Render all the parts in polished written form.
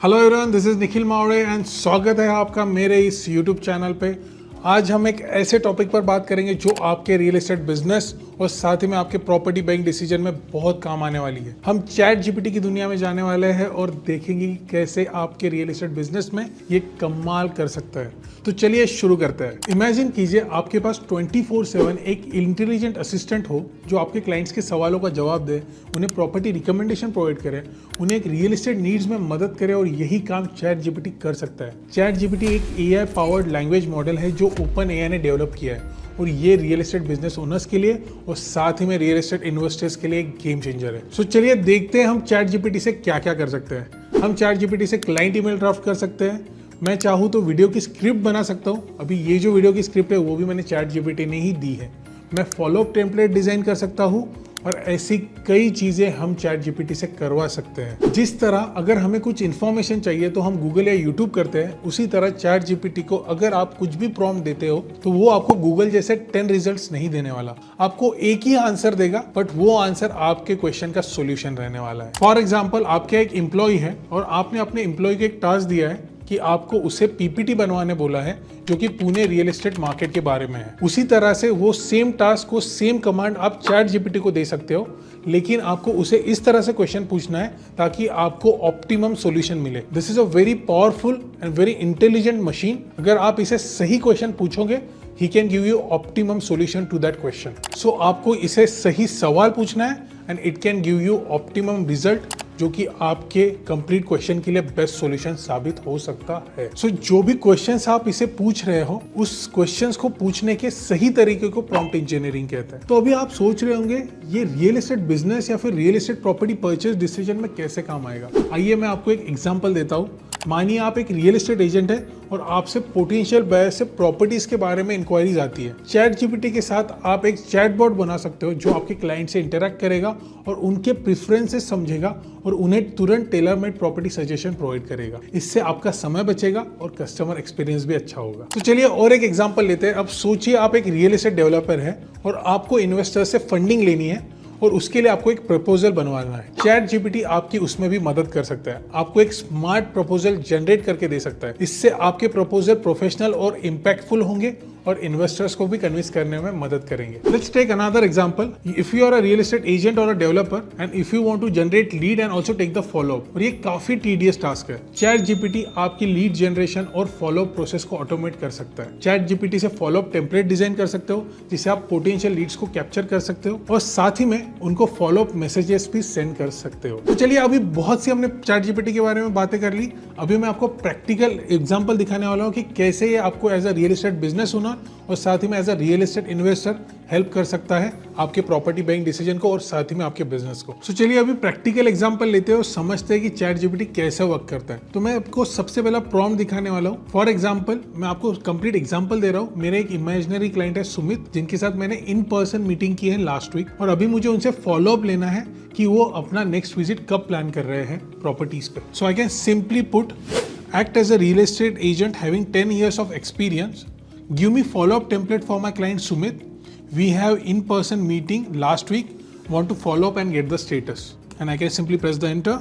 Hello everyone, this is Nikhil Mawde and स्वागत है आपका मेरे इस यूट्यूब चैनल पे। आज हम एक ऐसे टॉपिक पर बात करेंगे जो आपके रियल एस्टेट बिजनेस और साथ ही में आपके प्रॉपर्टी बाइंग डिसीजन में बहुत काम आने वाली है। हम चैट जीपीटी की दुनिया में जाने वाले हैं और देखेंगे कि कैसे आपके रियल एस्टेट बिजनेस में ये कमाल कर सकता है। तो चलिए शुरू करते हैं। इमेजिन कीजिए आपके पास 24/7 एक इंटेलिजेंट असिस्टेंट हो जो आपके क्लाइंट्स के सवालों का जवाब दे, उन्हें प्रॉपर्टी रिकमेंडेशन प्रोवाइड करे, उन्हें एक रियल एस्टेट नीड्स में मदद करे और यही काम चैट जीपीटी कर सकता है। चैट जीपीटी एक एआई पावर्ड लैंग्वेज मॉडल है जो ओपन एआई ने डेवलप किया है और ये रियल एस्टेट बिजनेस ओनर्स के लिए और साथ ही में रियल एस्टेट इन्वेस्टर्स के लिए एक गेम चेंजर है। सो चलिए देखते हैं हम चैट जीपीटी से क्या क्या कर सकते हैं। हम चैट जीपीटी से क्लाइंट ईमेल ड्राफ्ट कर सकते हैं। मैं चाहूँ तो वीडियो की स्क्रिप्ट बना सकता हूँ। अभी ये जो वीडियो की स्क्रिप्ट है वो भी मैंने चैट जीपीटी ने ही दी है। मैं फॉलोअप टेम्पलेट डिजाइन कर सकता हूँ और ऐसी कई चीजें हम चैट जीपीटी से करवा सकते हैं। जिस तरह अगर हमें कुछ इन्फॉर्मेशन चाहिए तो हम गूगल या यूट्यूब करते हैं, उसी तरह चैट जीपीटी को अगर आप कुछ भी प्रॉम्प्ट देते हो तो वो आपको गूगल जैसे 10 रिजल्ट्स नहीं देने वाला। आपको एक ही आंसर देगा, बट वो आंसर आपके क्वेश्चन का सोल्यूशन रहने वाला है। फॉर एग्जाम्पल, आपके एक एम्प्लॉय है और आपने अपने एम्प्लॉय को एक टास्क दिया है कि आपको उसे पीपीटी बनवाने बोला है जो कि पुणे रियल एस्टेट मार्केट के बारे में है। उसी तरह से वो सेम टास्क को सेम कमांड आप चैट जीपीटी को दे सकते हो, लेकिन आपको उसे इस तरह से क्वेश्चन पूछना है ताकि आपको ऑप्टिमम सॉल्यूशन मिले। This is a very powerful and very intelligent machine. अगर आप इसे सही क्वेश्चन पूछोगे, he can give you optimum solution to that question. So आपको इसे सही सवाल पूछना है and it can give you optimum result जो कि आपके कंप्लीट क्वेश्चन के लिए बेस्ट सॉल्यूशन साबित हो सकता है। सो जो भी क्वेश्चंस आप इसे पूछ रहे हो, उस क्वेश्चंस को पूछने के सही तरीके को प्रॉम्प्ट इंजीनियरिंग कहते हैं। तो अभी आप सोच रहे होंगे ये रियल एस्टेट बिजनेस या फिर real estate property purchase decision में कैसे काम आएगा। आइए मैं आपको एक एग्जांपल देता हूँ। मानिए आप एक रियल एस्टेट एजेंट है और आपसे पोटेंशियल बायर से प्रॉपर्टीज के बारे में इंक्वायरीज आती है। चैट जीपीटी के साथ आप एक चैटबॉट बना सकते हो जो आपके क्लाइंट से इंटरेक्ट करेगा और उनके प्रेफरेंसेस समझेगा और उन्हें तुरंत tailor made property suggestion provide करेगा। इससे आपका समय बचेगा और कस्टमर एक्सपीरियंस भी अच्छा होगा। तो चलिए और एक एग्जांपल लेते हैं। अब सोचिए आप एक रियल एस्टेट डेवलपर है और आपको इन्वेस्टर से फंडिंग लेनी है और उसके लिए आपको एक प्रपोजल बनवाना है। चैट जीपीटी आपकी उसमें भी मदद कर सकता है, आपको एक स्मार्ट प्रपोजल जनरेट करके दे सकता है। इससे आपके प्रपोजल प्रोफेशनल और इम्पैक्टफुल होंगे और इन्वेस्टर्स को भी कन्विंस करने में मदद करेंगे। Let's take another example. If you are a real estate agent और a developer and if you want to generate lead and also take the follow up, और ये काफी टीडियस टास्क है। चैट जीपीटी आपकी लीड जनरेशन और follow up process को automate कर सकता है। चैट जीपीटी से फॉलोअप टेम्पलेट डिजाइन कर सकते हो जिससे आप पोटेंशियल लीड्स को कैप्चर कर सकते हो और साथ ही में उनको फॉलोअप मैसेजेस भी सेंड कर सकते हो। तो चलिए, अभी बहुत सी हमने चैट जीपीटी के बारे में बातें कर ली। अभी मैं आपको प्रैक्टिकल एग्जांपल दिखाने वाला हूँ कि कैसे ये आपको as a real estate business owner और साथ ही में as a real estate investor help कर सकता है आपके प्रॉपर्टी बाइंग डिसीजन को और साथ ही में आपके बिजनेस को। सो चलिए अभी प्रैक्टिकल एग्जांपल लेते हैं और समझते हैं कि चैट जीपीटी कैसे वर्क करता है। तो मैं आपको सबसे पहला प्रॉम्प्ट दिखाने वाला हूँ। फॉर एग्जांपल, मैं आपको कंप्लीट एग्जांपल दे रहा हूँ। मेरे एक इमेजिनरी क्लाइंट है सुमित, जिनके साथ मैंने इन पर्सन मीटिंग की है लास्ट वीक और अभी मुझे उनसे फॉलोअप लेना है कि वो अपना नेक्स्ट विजिट कब प्लान कर रहे हैं प्रॉपर्टीज पे। So I can simply put act as a real estate agent having 10 years of experience. Give me follow-up template for my client Sumit. We have in-person meeting last week. Want to follow up and get the status. And I can simply press the enter.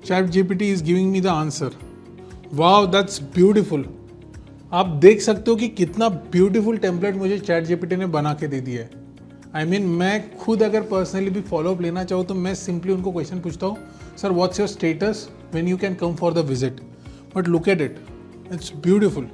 ChatGPT is giving me the answer. Wow, that's beautiful. आप देख सकते हो कि कितना beautiful template मुझे chat GPT ने बना के दे दिया है। मैं खुद अगर पर्सनली भी फॉलोअप लेना चाहूँ तो मैं सिंपली उनको क्वेश्चन पूछता हूँ, sir what's your status when you can come for the visit. But look at it, it's beautiful.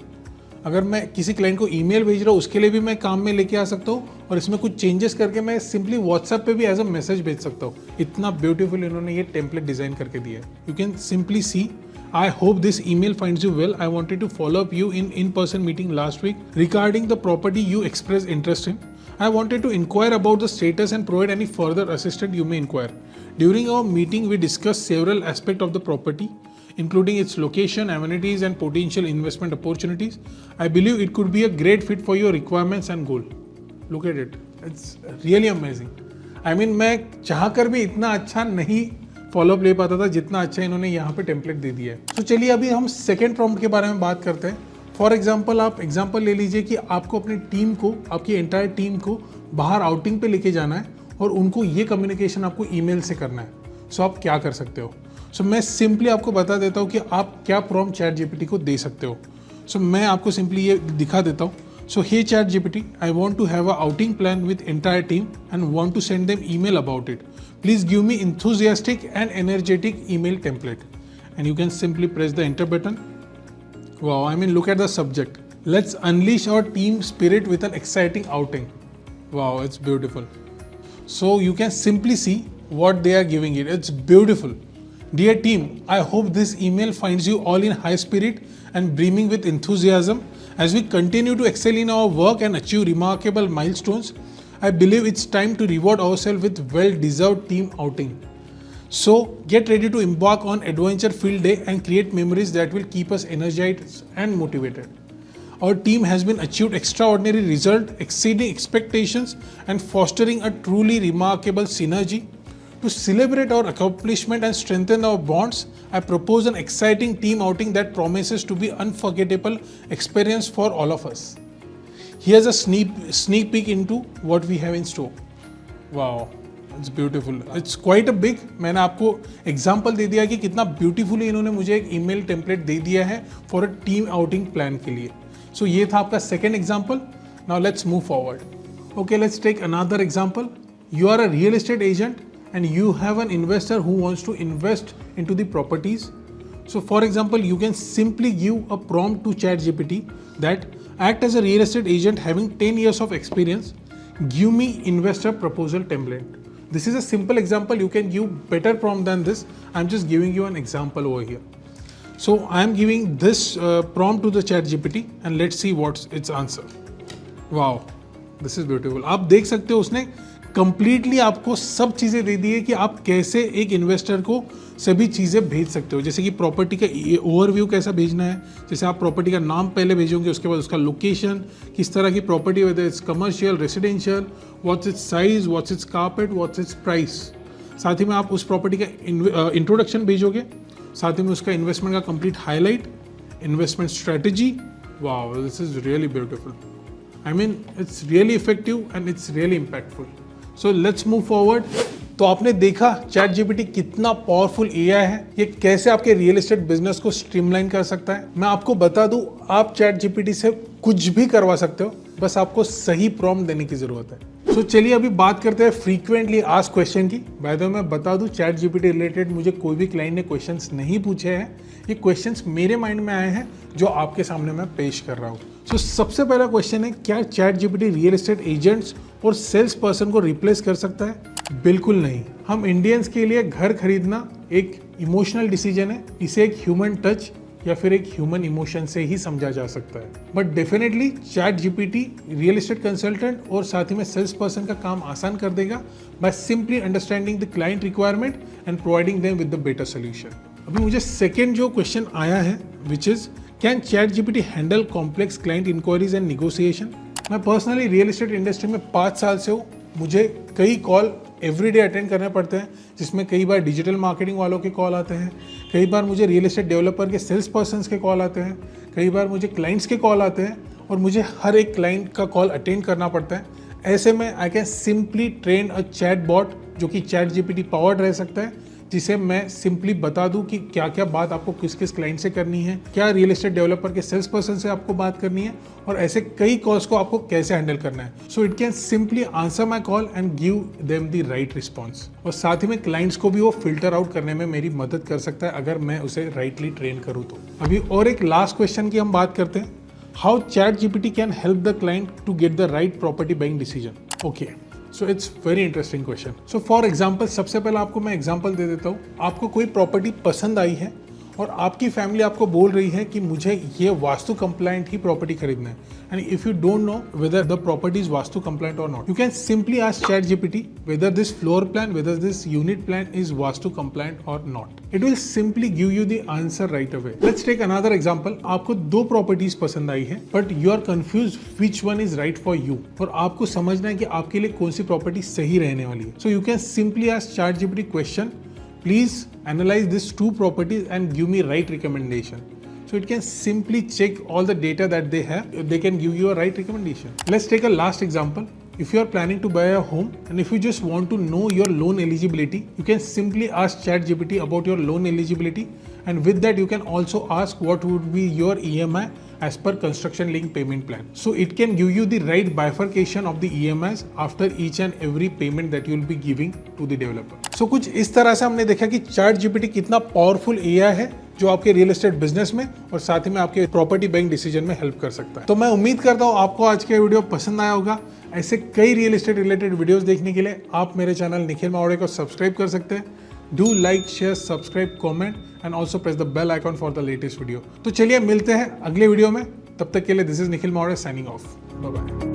अगर मैं किसी क्लाइंट को ईमेल भेज रहा हूँ उसके लिए भी मैं काम में लेके आ सकता हूँ और इसमें कुछ चेंजेस करके मैं सिंपली व्हाट्सएप पे भी एज अ मैसेज भेज सकता हूँ। इतना ब्यूटीफुल इन्होंने ये टेम्पलेट डिजाइन करके दिया है। You can simply see, I hope this email finds you well. I wanted to follow up you in in-person meeting last week regarding the property you expressed interest in. I wanted to inquire about the status and provide any further assistance you may inquire. During our meeting, we discussed several aspects of the property, including its location, amenities, and potential investment opportunities. I believe it could be a great fit for your requirements and goal. Look at it. It's really amazing. मैं चाह कर भी इतना अच्छा नहीं follow up ले पाता था जितना अच्छा इन्होंने यहाँ पे टेम्पलेट दे दिया है। तो चलिए अभी हम सेकेंड प्रॉम्प्ट के बारे में बात करते हैं। फॉर एग्जाम्पल, आप एग्जाम्पल ले लीजिए कि आपको अपनी टीम को, आपकी एंटायर टीम को बाहर आउटिंग पे लेके जाना है और उनको ये कम्युनिकेशन आपको ईमेल से करना है। सो आप क्या कर सकते हो? सो मैं सिंपली आपको बता देता हूँ कि आप क्या प्रॉम्प्ट चैट जीपीटी को दे सकते हो। सो मैं आपको सिंपली ये दिखा देता हूँ। So hey ChatGPT, I want to have a outing plan with entire team and want to send them email about it. Please give me enthusiastic and energetic email template. And you can simply press the enter button. Wow, I mean look at the subject. Let's unleash our team spirit with an exciting outing. Wow, it's beautiful. So you can simply see what they are giving it. It's beautiful. Dear team, I hope this email finds you all in high spirit and brimming with enthusiasm. As we continue to excel in our work and achieve remarkable milestones, I believe it's time to reward ourselves with well-deserved team outing. So get ready to embark on adventure-filled day and create memories that will keep us energized and motivated. Our team has been achieved extraordinary result, exceeding expectations and fostering a truly remarkable synergy. To celebrate our accomplishment and strengthen our bonds, I propose an exciting team outing that promises to be unforgettable experience for all of us. Here's a sneak peek into what we have in store. Wow, it's beautiful. It's quite a big. मैंने आपको example दे दिया कि कितना beautifully इन्होंने मुझे एक email template दे दिया है for a team outing plan के लिए. सो ये था आपका second example. Now let's move forward. Okay, let's take another example. You are a real estate agent and you have an investor who wants to invest into the properties. So for example, you can simply give a prompt to ChatGPT that act as a real estate agent having 10 years of experience. Give me investor proposal template. This is a simple example. You can give better prompt than this. I'm just giving you an example over here. So I am giving this prompt to the ChatGPT and let's see what's its answer. Wow, this is beautiful. आप देख सकते हो उसने completely आपको सब चीज़ें दे दी है कि आप कैसे एक इन्वेस्टर को सभी चीज़ें भेज सकते हो. जैसे कि प्रॉपर्टी का ओवरव्यू कैसा भेजना है, जैसे आप प्रॉपर्टी का नाम पहले भेजोगे, उसके बाद उसका लोकेशन, किस तरह की property, whether it's commercial, residential, what's it's size, what's it's carpet, what's it's price. साथ ही में आप उस प्रॉपर्टी का इंट्रोडक्शन भेजोगे, साथ ही में उसका इन्वेस्टमेंट का complete highlight, investment strategy. Wow, this is really beautiful. I mean it's really effective and it's really impactful. So let's move forward. तो आपने देखा चैट जीपीटी कितना पावरफुल एआई है, ये कैसे आपके रियल एस्टेट बिजनेस को स्ट्रीमलाइन कर सकता है. मैं आपको बता दूं, आप चैट जीपीटी से कुछ भी करवा सकते हो, बस आपको सही प्रॉम्प्ट देने की जरूरत है. सो चलिए अभी बात करते हैं फ्रीक्वेंटली आस्क्ड क्वेश्चन की. बाय द वे मैं बता दूं, चैट जीपीटी रिलेटेड मुझे कोई भी क्लाइंट ने क्वेश्चंस नहीं पूछे हैं. ये क्वेश्चंस मेरे माइंड में आए हैं जो आपके सामने मैं पेश कर रहा हूँ. सो सबसे पहला क्वेश्चन है, क्या chat GPT real estate agents और सेल्स पर्सन को रिप्लेस कर सकता है? बिल्कुल नहीं. हम इंडियंस के लिए घर खरीदना एक इमोशनल डिसीजन है. इसे एक ह्यूमन टच या फिर एक ह्यूमन इमोशन से ही समझा जा सकता है. But definitely chat GPT real estate consultant और साथ ही में सेल्स पर्सन का काम आसान कर देगा by simply understanding the client requirement and providing them with the better solution. अभी मुझे सेकेंड जो क्वेश्चन आया है, which is can ChatGPT handle complex client inquiries and negotiation. मैं पर्सनली रियल एस्टेट इंडस्ट्री में 5 साल से हूँ. मुझे कई कॉल एवरीडे अटेंड करने पड़ते हैं, जिसमें कई बार डिजिटल मार्केटिंग वालों के कॉल आते हैं, कई बार मुझे रियल एस्टेट डेवलपर के सेल्स पर्सन्स के कॉल आते हैं, कई बार मुझे क्लाइंट्स के कॉल आते हैं और मुझे हर एक क्लाइंट का कॉल अटेंड करना पड़ता है. ऐसे में I can simply train a chatbot जो कि चैट जीपीटी पावर्ड रह सकता है, जिसे मैं सिंपली बता दूं कि क्या क्या बात आपको किस किस क्लाइंट से करनी है, क्या रियल एस्टेट डेवलपर के सेल्स पर्सन से आपको बात करनी है और ऐसे कई कॉल्स को आपको कैसे हैंडल करना है. So it can simply answer my call and give them the right response. और साथ ही में क्लाइंट्स को भी वो फिल्टर आउट करने में मेरी मदद कर सकता है अगर मैं उसे राइटली ट्रेन करूँ तो. अभी और एक लास्ट क्वेश्चन की हम बात करते हैं, how ChatGPT can help the client to get the right property buying decision. Okay, so it's very interesting question. So for example, सबसे पहले आपको मैं एग्जाम्पल दे देता हूँ. आपको कोई प्रॉपर्टी पसंद आई है और आपकी फैमिली आपको बोल रही है कि मुझे ये वास्तु कंप्लाइंट ही प्रॉपर्टी खरीदना है. And if you don't know whether the property is vastu compliant और not, you can simply ask chat GPT whether this floor plan, whether this unit plan is vastu compliant और not. It will simply give you the answer right away. Let's take another example. आपको 2 properties पसंद आई है but you are confuse which one is right for you, और आपको समझना है कि आपके लिए कौन सी प्रॉपर्टी सही रहने वाली है. So you can simply ask chat GPT question, please analyze these 2 properties and give me right recommendation. So it can simply check all the data that they have. They can give you a right recommendation. Let's take a last example. If you are planning to buy a home and if you just want to know your loan eligibility, you can simply ask ChatGPT about your loan eligibility, and with that you can also ask what would be your EMI as per construction link payment plan. So it can give you the right bifurcation of the EMIs after each and every payment that you will be giving to the developer. So कुछ इस तरह से हमने देखा कि ChatGPT कितना powerful AI है जो आपके रियल एस्टेट बिजनेस में और साथ ही में आपके प्रॉपर्टी बैंक डिसीजन में हेल्प कर सकता है। तो मैं उम्मीद करता हूँ आपको आज के वीडियो पसंद आया होगा। ऐसे कई रियल एस्टेट रिलेटेड वीडियोस देखने के लिए आप मेरे चैनल निखिल मावड़े को सब्सक्राइब कर सकते हैं। Do like, share, subscribe, comment and also press the bell icon for the latest video. तो चलिए मिलते हैं अगले वीडियो में, तब तक के लिए this is Nikhil Mawde signing off. Bye bye.